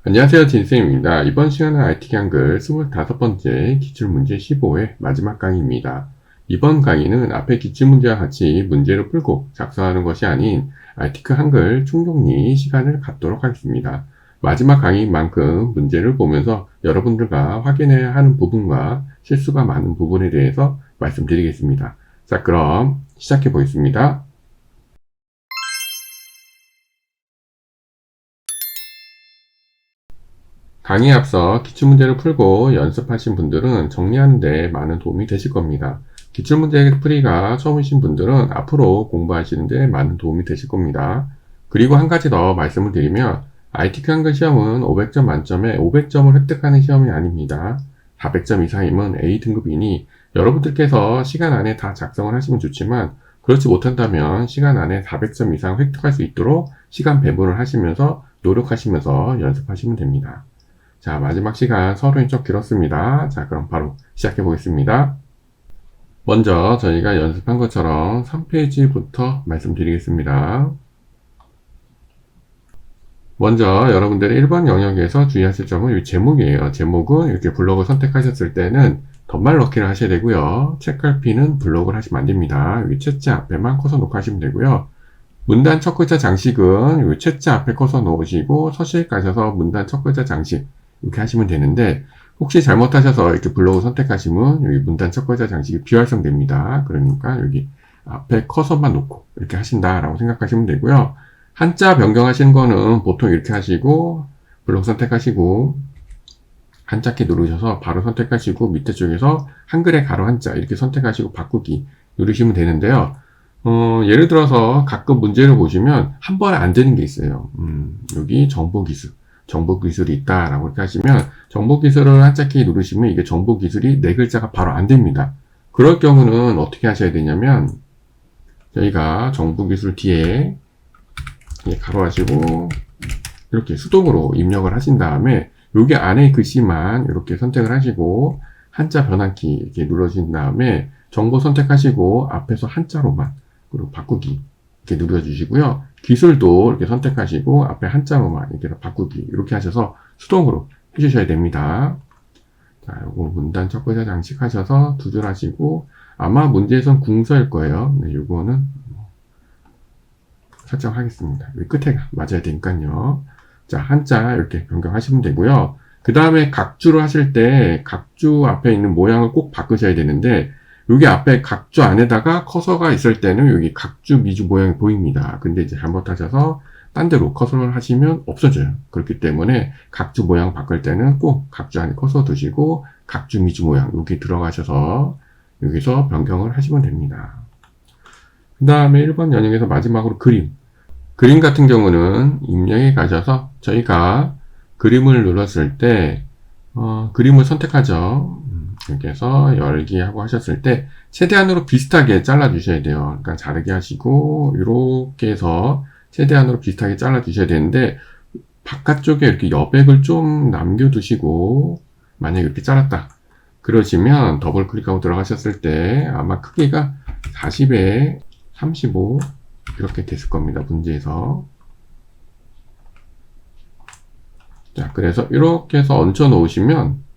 안녕하세요, 진쌤입니다. 이번 시간은 IT 한글 25번째 기출문제 15회 마지막 강의입니다. 이번 강의는 앞의 기출문제와 같이 문제를 풀고 작성하는 것이 아닌 IT 한글 총정리 시간을 갖도록 하겠습니다. 마지막 강의인 만큼 문제를 보면서 여러분들과 확인해야 하는 부분과 실수가 많은 부분에 대해서 말씀드리겠습니다. 자, 그럼 시작해 보겠습니다. 강의에 앞서 기출문제를 풀고 연습하신 분들은 정리하는 데 많은 도움이 되실 겁니다. 기출문제 풀이가 처음이신 분들은 앞으로 공부하시는 데 많은 도움이 되실 겁니다. 그리고 한 가지 더 말씀을 드리면 ITQ 한글 시험은 500점 만점에 500점을 획득하는 시험이 아닙니다. 400점 이상이면 A등급이니 여러분들께서 시간 안에 다 작성을 하시면 좋지만 그렇지 못한다면 시간 안에 400점 이상 획득할 수 있도록 시간 배분을 하시면서 노력하시면서 연습하시면 됩니다. 자, 마지막 시간 서론이 좀 길었습니다. 자, 그럼 바로 시작해 보겠습니다. 먼저 저희가 연습한 것처럼 3페이지부터 말씀드리겠습니다. 먼저 여러분들의 1번 영역에서 주의하실 점은 이 제목이에요. 제목은 이렇게 블록을 선택하셨을 때는 덧말 넣기를 하셔야 되고요. 책갈피는 블록을 하시면 안 됩니다. 여기 채자 앞에만 커서 놓고 하시면 되고요. 문단 첫 글자 장식은 여기 채자 앞에 커서 놓으시고 서식 가셔서 문단 첫 글자 장식 이렇게 하시면 되는데 혹시 잘못하셔서 이렇게 블록을 선택하시면 여기 문단 첫 글자 장식이 비활성됩니다. 그러니까 여기 앞에 커서만 놓고 이렇게 하신다라고 생각하시면 되고요. 한자 변경하시는 거는 보통 이렇게 하시고 블록 선택하시고 한자키 누르셔서 바로 선택하시고 밑에 쪽에서 한글의 가로 한자 이렇게 선택하시고 바꾸기 누르시면 되는데요. 예를 들어서 가끔 문제를 보시면 한 번에 안 되는 게 있어요. 여기 정보기술이 있다라고 이렇게 하시면 정보기술을 한자키 누르시면 이게 정보기술이 네 글자가 바로 안 됩니다. 그럴 경우는 어떻게 하셔야 되냐면 저희가 정보기술 뒤에 가로하시고 이렇게 수동으로 입력을 하신 다음에 여기 안에 글씨만 이렇게 선택을 하시고 한자 변환키 이렇게 눌러주신 다음에 정보 선택하시고 앞에서 한자로만 그리고 바꾸기 이렇게 눌러주시고요. 기술도 이렇게 선택하시고 앞에 한자로만 이렇게 바꾸기 이렇게 하셔서 수동으로 해주셔야 됩니다. 자, 요거 문단 첫 글자 장식하셔서 두 줄 하시고 아마 문제에선 궁서일 거예요. 네, 요거는 설정하겠습니다. 여기 끝에 맞아야 되니까요. 자, 한자 이렇게 변경하시면 되고요. 그 다음에 각주를 하실 때 각주 앞에 있는 모양을 꼭 바꾸셔야 되는데 여기 앞에 각주 안에다가 커서가 있을 때는 여기 각주 미주 모양이 보입니다. 근데 이제 잘못하셔서 딴 데로 커서를 하시면 없어져요. 그렇기 때문에 각주 모양 바꿀 때는 꼭 각주 안에 커서 두시고 각주 미주 모양 여기 들어가셔서 여기서 변경을 하시면 됩니다. 그 다음에 1번 연역에서 마지막으로 그림 같은 경우는 입력에 가셔서 저희가 그림을 눌렀을 때 그림을 선택하죠. 이렇게 해서 열기 하고 하셨을 때 최대한으로 비슷하게 잘라 주셔야 돼요. 그러니까 자르게 하시고 이렇게 해서 최대한으로 비슷하게 잘라 주셔야 되는데 바깥쪽에 이렇게 여백을 좀 남겨 두시고 만약에 이렇게 잘랐다 그러시면 더블 클릭하고 들어가셨을 때 아마 크기가 40에 35 이렇게 됐을 겁니다. 문제에서. 자, 그래서 이렇게 해서 얹혀 놓으시면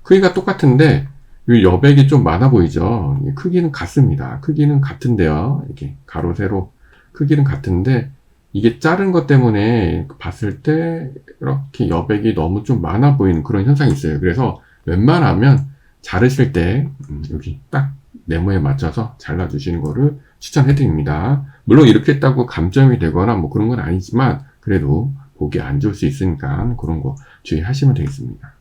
크기가 똑같은데 이 여백이 좀 많아 보이죠? 크기는 같습니다. 크기는 같은데요. 이렇게 가로 세로 크기는 같은데 이게 자른 것 때문에 봤을 때 이렇게 여백이 너무 좀 많아 보이는 그런 현상이 있어요. 그래서 웬만하면 자르실 때 여기 딱 네모에 맞춰서 잘라주시는 거를 추천해 드립니다. 물론 이렇게 했다고 감점이 되거나 뭐 그런 건 아니지만 그래도 보기 안 좋을 수 있으니까 그런 거 주의하시면 되겠습니다.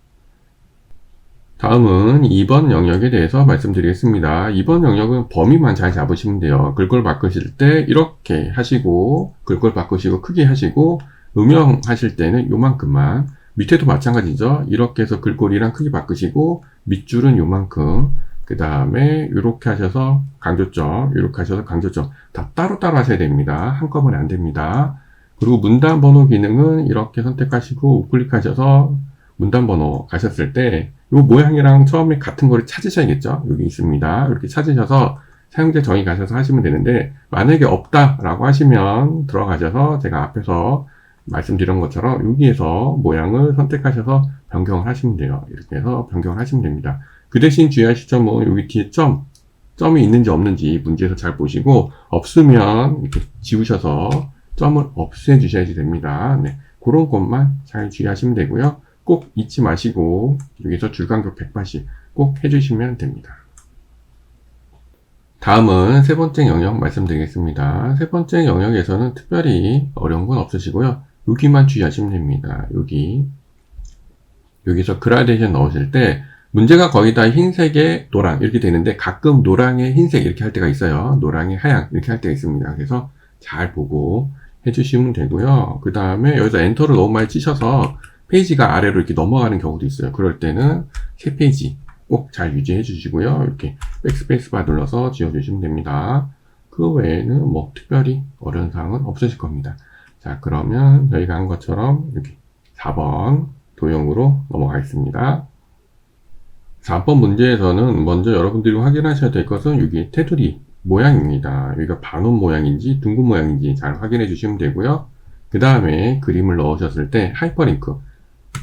다음은 2번 영역에 대해서 말씀드리겠습니다. 2번 영역은 범위만 잘 잡으시면 돼요. 글꼴 바꾸실 때 이렇게 하시고 글꼴 바꾸시고 크게 하시고 음영 하실 때는 요만큼만 밑에도 마찬가지죠. 이렇게 해서 글꼴이랑 크기 바꾸시고 밑줄은 요만큼 그 다음에 이렇게 하셔서 강조점 이렇게 하셔서 강조점 다 따로따로 하셔야 됩니다. 한꺼번에 안 됩니다. 그리고 문단 번호 기능은 이렇게 선택하시고 우클릭하셔서 문단 번호 가셨을 때 이 모양이랑 처음에 같은 거를 찾으셔야겠죠. 여기 있습니다. 이렇게 찾으셔서 사용자 정의 가셔서 하시면 되는데 만약에 없다라고 하시면 들어가셔서 제가 앞에서 말씀드린 것처럼 여기에서 모양을 선택하셔서 변경을 하시면 돼요. 이렇게 해서 변경을 하시면 됩니다. 그 대신 주의하실 점은 여기 뒤에 점이 있는지 없는지 문제에서 잘 보시고, 없으면 이렇게 지우셔서 점을 없애 주셔야지 됩니다. 네, 그런 것만 잘 주의하시면 되고요. 꼭 잊지 마시고 여기서 줄간격 180 꼭 해주시면 됩니다. 다음은 세 번째 영역 말씀드리겠습니다. 세 번째 영역에서는 특별히 어려운 건 없으시고요. 여기만 주의하시면 됩니다. 여기서 그라데이션 넣으실 때 문제가 거의 다 흰색에 노랑 이렇게 되는데, 가끔 노랑에 흰색 이렇게 할 때가 있어요. 노랑에 하양 이렇게 할 때가 있습니다. 그래서 잘 보고 해주시면 되고요. 그 다음에 여기서 엔터를 너무 많이 치셔서 페이지가 아래로 이렇게 넘어가는 경우도 있어요. 그럴 때는 새 페이지 꼭 잘 유지해 주시고요. 이렇게 백스페이스 바 눌러서 지워주시면 됩니다. 그 외에는 뭐 특별히 어려운 사항은 없으실 겁니다. 자, 그러면 저희가 한 것처럼 이렇게 4번 도형으로 넘어가겠습니다. 4번 문제에서는 먼저 여러분들이 확인하셔야 될 것은 여기 테두리 모양입니다. 여기가 반원 모양인지 둥근 모양인지 잘 확인해 주시면 되고요. 그 다음에 그림을 넣으셨을 때 하이퍼링크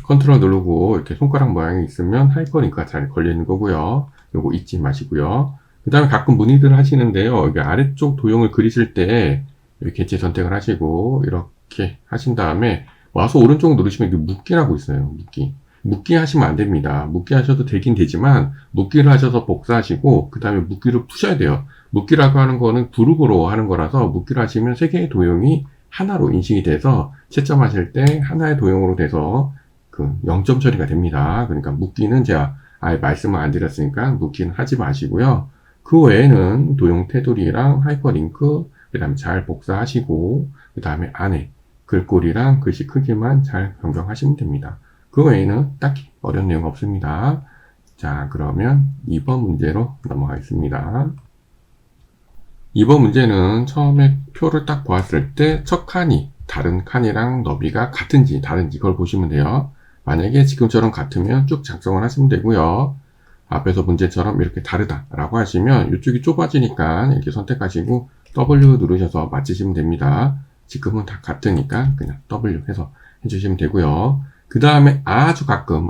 컨트롤 누르고 이렇게 손가락 모양이 있으면 하이퍼링크가 잘 걸리는 거고요. 요거 잊지 마시고요. 그 다음에 가끔 문의들 하시는데요. 여기 아래쪽 도형을 그리실 때 이렇게 개체 선택을 하시고 이렇게 하신 다음에 와서 오른쪽 누르시면 여기 묶기라고 있어요. 묶기 하시면 안 됩니다. 묶기 하셔도 되긴 되지만 묶기를 하셔서 복사하시고 그 다음에 묶기를 푸셔야 돼요. 묶기라고 하는 거는 그룹으로 하는 거라서 묶기를 하시면 세 개의 도형이 하나로 인식이 돼서 채점하실 때 하나의 도형으로 돼서 그 0점 처리가 됩니다. 그러니까 묶기는 제가 아예 말씀을 안 드렸으니까 묶기는 하지 마시고요. 그 외에는 도형 테두리랑 하이퍼링크 그 다음에 잘 복사하시고 그 다음에 안에 글꼴이랑 글씨 크기만 잘 변경하시면 됩니다. 그 외에는 딱히 어려운 내용 없습니다. 자, 그러면 2번 문제로 넘어가겠습니다. 2번 문제는 처음에 표를 딱 보았을 때 첫 칸이 다른 칸이랑 너비가 같은지 다른지 그걸 보시면 돼요. 만약에 지금처럼 같으면 쭉 작성을 하시면 되고요. 앞에서 문제처럼 이렇게 다르다라고 하시면 이쪽이 좁아지니까 이렇게 선택하시고 W 누르셔서 맞추시면 됩니다. 지금은 다 같으니까 그냥 W 해서 해주시면 되고요. 그 다음에 아주 가끔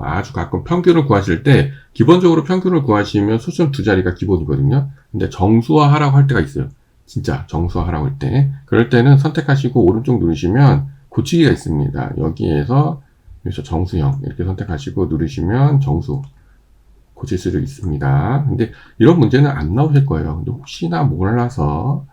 평균을 구하실 때 기본적으로 평균을 구하시면 수준 두 자리가 기본이거든요. 근데 정수화 하라고 할 때가 있어요. 진짜 정수화 하라고 할 때. 그럴 때는 선택하시고 오른쪽 누르시면 고치기가 있습니다. 여기서 정수형 이렇게 선택하시고 누르시면 정수 고칠 수도 있습니다. 근데 이런 문제는 안 나오실 거예요. 근데 혹시나 몰라서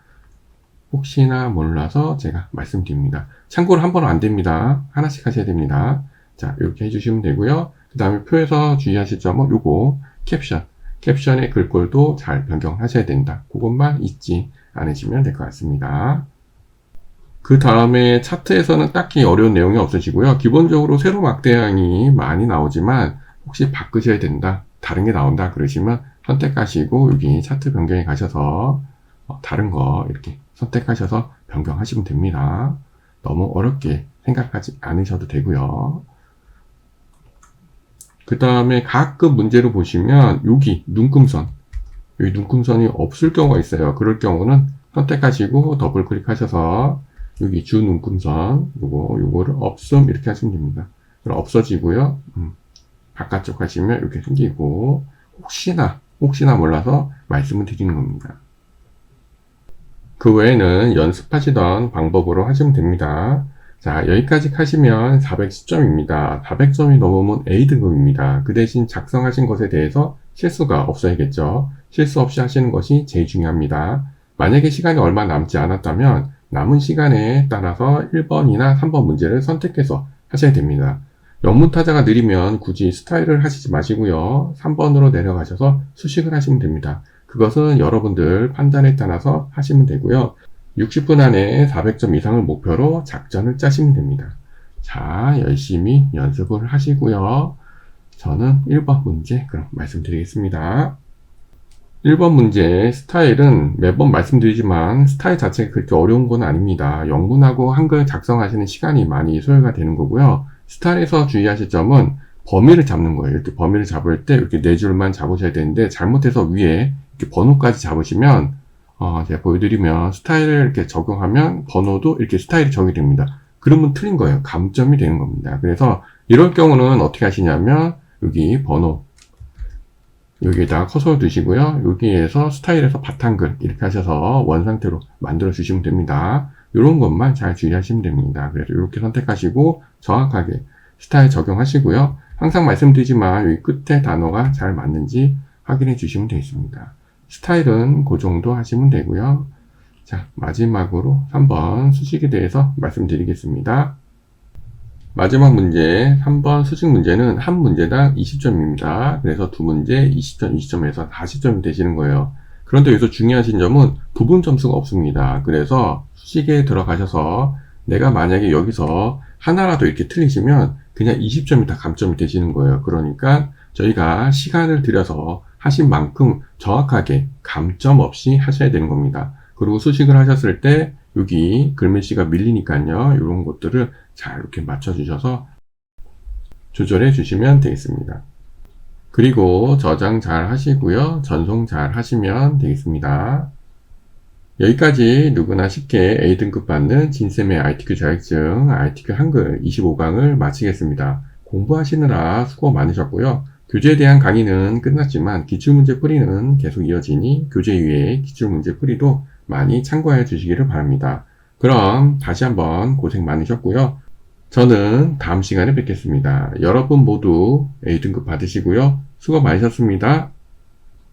제가 말씀드립니다. 참고로 한 번은 안 됩니다. 하나씩 하셔야 됩니다. 자, 이렇게 해주시면 되고요. 그 다음에 표에서 주의하실 점은 요거 캡션의 글꼴도 잘 변경하셔야 된다. 그것만 잊지 않으시면 될 것 같습니다. 그 다음에 차트에서는 딱히 어려운 내용이 없으시고요. 기본적으로 세로 막대양이 많이 나오지만 혹시 바꾸셔야 된다, 다른 게 나온다 그러시면 선택하시고 여기 차트 변경에 가셔서 다른 거 이렇게 선택하셔서 변경하시면 됩니다. 너무 어렵게 생각하지 않으셔도 되고요. 그 다음에 가끔 문제로 보시면 여기 눈금선이 없을 경우가 있어요. 그럴 경우는 선택하시고 더블 클릭하셔서 여기 주 눈금선 요거를 없음 이렇게 하시면 됩니다. 그럼 없어지고요. 바깥쪽 하시면 이렇게 생기고 혹시나 몰라서 말씀을 드리는 겁니다. 그 외에는 연습하시던 방법으로 하시면 됩니다. 자, 여기까지 하시면 410점입니다. 400점이 넘으면 A등급입니다. 그 대신 작성하신 것에 대해서 실수가 없어야겠죠. 실수 없이 하시는 것이 제일 중요합니다. 만약에 시간이 얼마 남지 않았다면 남은 시간에 따라서 1번이나 3번 문제를 선택해서 하셔야 됩니다. 영문타자가 느리면 굳이 스타일을 하시지 마시고요. 3번으로 내려가셔서 수식을 하시면 됩니다. 그것은 여러분들 판단에 따라서 하시면 되고요. 60분 안에 400점 이상을 목표로 작전을 짜시면 됩니다. 자, 열심히 연습을 하시고요. 저는 1번 문제 그럼 말씀드리겠습니다. 1번 문제 스타일은 매번 말씀드리지만 스타일 자체가 그렇게 어려운 건 아닙니다. 영문하고 한글 작성하시는 시간이 많이 소요가 되는 거고요. 스타일에서 주의하실 점은 범위를 잡는 거예요. 이렇게 범위를 잡을 때 이렇게 네 줄만 잡으셔야 되는데 잘못해서 위에 이렇게 번호까지 잡으시면 제가 보여드리면 스타일을 이렇게 적용하면 번호도 이렇게 스타일이 적용이 됩니다. 그러면 틀린 거예요. 감점이 되는 겁니다. 그래서 이럴 경우는 어떻게 하시냐면 여기 번호 여기에다가 커서를 두시고요. 여기에서 스타일에서 바탕글 이렇게 하셔서 원상태로 만들어 주시면 됩니다. 이런 것만 잘 주의하시면 됩니다. 그래서 이렇게 선택하시고 정확하게 스타일 적용하시고요. 항상 말씀드리지만 여기 끝에 단어가 잘 맞는지 확인해 주시면 되겠습니다. 스타일은 그 정도 하시면 되고요. 자, 마지막으로 3번 수식에 대해서 말씀드리겠습니다. 마지막 문제 3번 수식 문제는 한 문제당 20점입니다. 그래서 두 문제 20점, 20점에서 40점이 되시는 거예요. 그런데 여기서 중요하신 점은 부분 점수가 없습니다. 그래서 수식에 들어가셔서 내가 만약에 여기서 하나라도 이렇게 틀리시면 그냥 20점이 다 감점이 되시는 거예요. 그러니까 저희가 시간을 들여서 하신 만큼 정확하게 감점 없이 하셔야 되는 겁니다. 그리고 수식을 하셨을 때 여기 글씨가 밀리니까요. 이런 것들을 잘 이렇게 맞춰주셔서 조절해 주시면 되겠습니다. 그리고 저장 잘 하시고요. 전송 잘 하시면 되겠습니다. 여기까지 누구나 쉽게 A등급 받는 진쌤의 ITQ 자격증 ITQ 한글 25강을 마치겠습니다. 공부하시느라 수고 많으셨고요. 교재에 대한 강의는 끝났지만 기출문제 풀이는 계속 이어지니 교재 위에 기출문제 풀이도 많이 참고해 주시기를 바랍니다. 그럼 다시 한번 고생 많으셨고요. 저는 다음 시간에 뵙겠습니다. 여러분 모두 A등급 받으시고요. 수고 많으셨습니다.